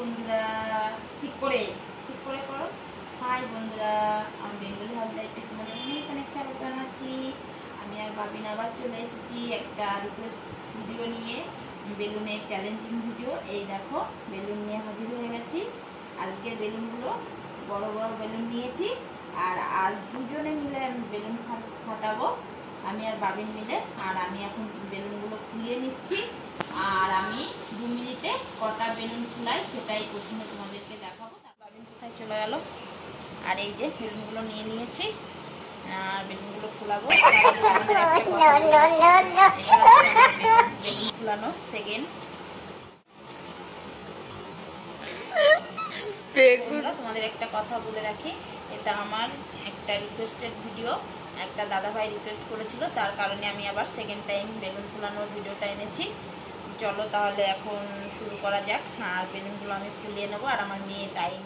বন্ধুরা, ঠিক করে করো। হাই বন্ধুরা, আমি বেঙ্গলি হাউস লাইফে তোমাদের অনেক স্বাগত জানাচ্ছি। আমি আর বাবিন আবার চলে এসেছি একটা রিকোয়েস্ট ভিডিও নিয়ে, বেলুনের চ্যালেঞ্জিং ভিডিও। এই দেখো বেলুন নিয়ে হাজির হয়ে গেছি। আজকের বেলুনগুলো বড় বড় বেলুন নিয়েছি, আর আজ দুজনে মিলে আমি বেলুন ফাটাবো, আমি আর বাবিন মিলে। আর আমি এখন বেলুনগুলো ফুলিয়ে নিচ্ছি, আর আমি 2 মিনিটে কটা বেলুন ফুলাই সেটাই প্রথমে তোমাদেরকে দেখাবো। বাবিন কোথায় চলে গেল? আর এই যে বেলুনগুলো নিয়ে নিয়েছি, আর বেলুনগুলো ফুলাবো। Balloon ফুলানো second. তোমাদের একটা কথা বলে রাখি, এটা আমার একটা রিকোয়েস্টেড ভিডিও, একটা দাদাভাই রিকোয়েস্ট করেছিল, তার কারণে আমি আবার সেকেন্ড টাইম বেলুন ফুলানোর ভিডিওটা এনেছি। চলো তাহলে এখন শুরু করা যাক। আর বেলুনগুলো আমি ফুলিয়ে নেবো, আর আমার মেয়ে টাইম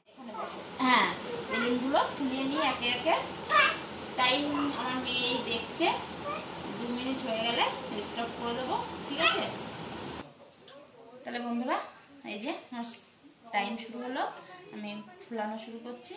এখানে বসে, হ্যাঁ বেলুনগুলো ফুলিয়ে নিয়ে একে একে। টাইম আমার মেয়ে দেখছে, 2 মিনিট হয়ে গেলে স্টপ করে দেবো, ঠিক আছে? তাহলে বন্ধুরা এই যে আমার টাইম শুরু হলো, আমি ফুলানো শুরু করছি।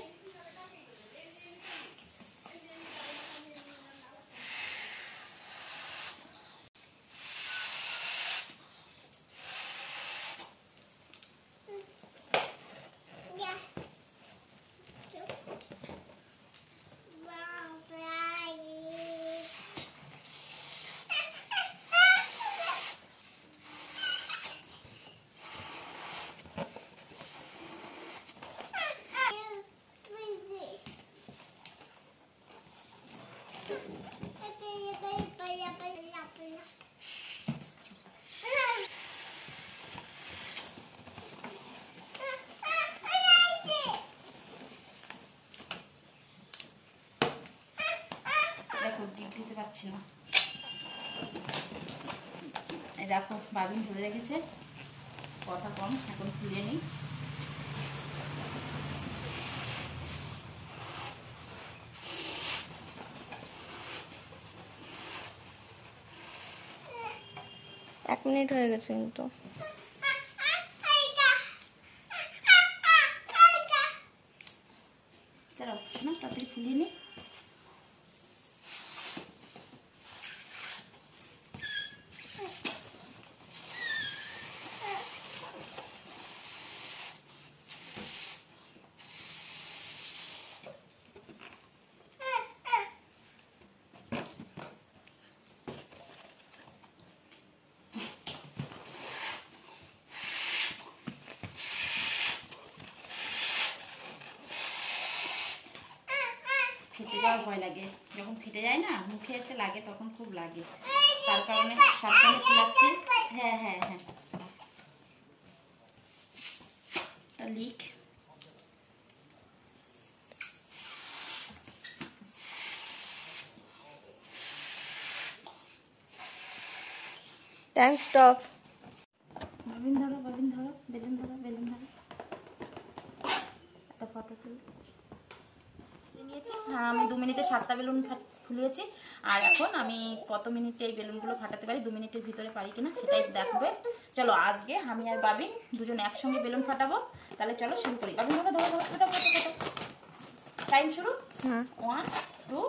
দেখো গিট দিতে পারছি না, এই দেখো বাবিন ধরে রেখেছে, কথা কম, এখন ফুলিয়ে নিই। এক মিনিট হয়ে গেছে কিন্তু। তাড়াতাড়ি ফুলিয়ে নিই। ফেটে যাওয়ার ভয় লাগে, যখন ফেটে যায় না মুখে এসে লাগে তখন খুব লাগে, তার কারণে সাবধানে ফুলাচ্ছি। হ্যাঁ হ্যাঁ হ্যাঁ, লিক। Time stop. বেলুন ধরো, বেলুন ধরো, বেলুন ধরো, বেলুন ধরো। একটা ফটো তুলি নিয়েছি। হ্যাঁ, আমি 2 মিনিটে 7টা বেলুন ফুলিয়েছি। আর এখন আমি কত মিনিটে এই বেলুনগুলো ফাটাতে পারি, 2 মিনিটের ভিতরে পারি কিনা সেটাই দেখবে। চলো আজকে আমি আর বাবিন দুজন একসঙ্গে বেলুন ফাটাবো। তাহলে চলো শুরু করি। বাবিন ধরো ধরো ধরো, ফটো ফটো ফটো। টাইম শুরু। 1 2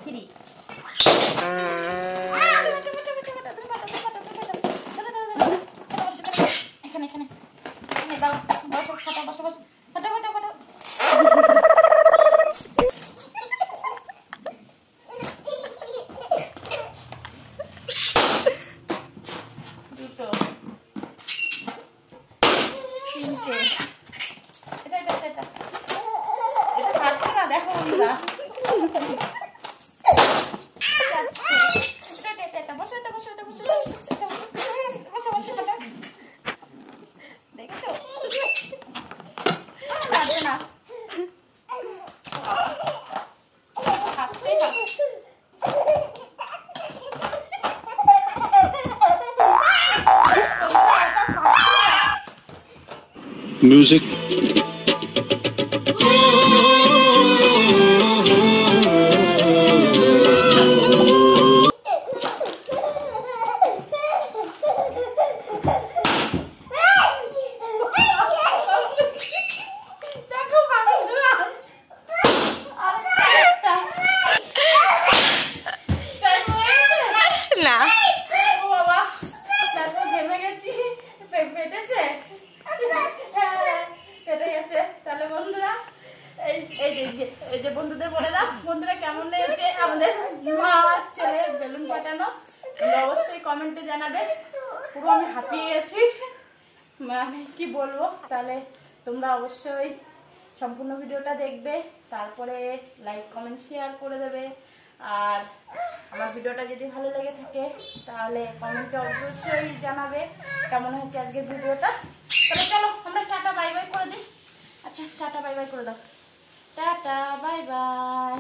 3। এখানে এখানে এখানে দাও, বসো, ফাটা, বসো বসো, ফাটা ফাটা ফাটা। দুটো, 3টে। এটা এটা এটা এটা ফাটছে না, দেখো বন্ধুরা। এটা বসো, এটা বসো, এটা বসো, বসো বসো, ফাটা। দেখেছো? লাগবে না, ফাটছেই না। Music. আমাদের মা ছেলে বেলুন ফাটানো, তোমরা অবশ্যই কমেন্টে জানাবে। পুরো আমি হাঁপিয়ে গেছি, মানে কি বলবো। তাহলে তোমরা অবশ্যই সম্পূর্ণ ভিডিওটা দেখবে, তারপরে লাইক কমেন্ট শেয়ার করে দেবে। আর আমার ভিডিওটা যদি ভালো লেগে থাকে তাহলে কমেন্টে অবশ্যই জানাবে কেমন হয়েছে আজকের ভিডিওটা। তাহলে চলো আমরা টাটা বাই বাই করে দিই। আচ্ছা টাটা বাই বাই করে দাও। Tata bye bye.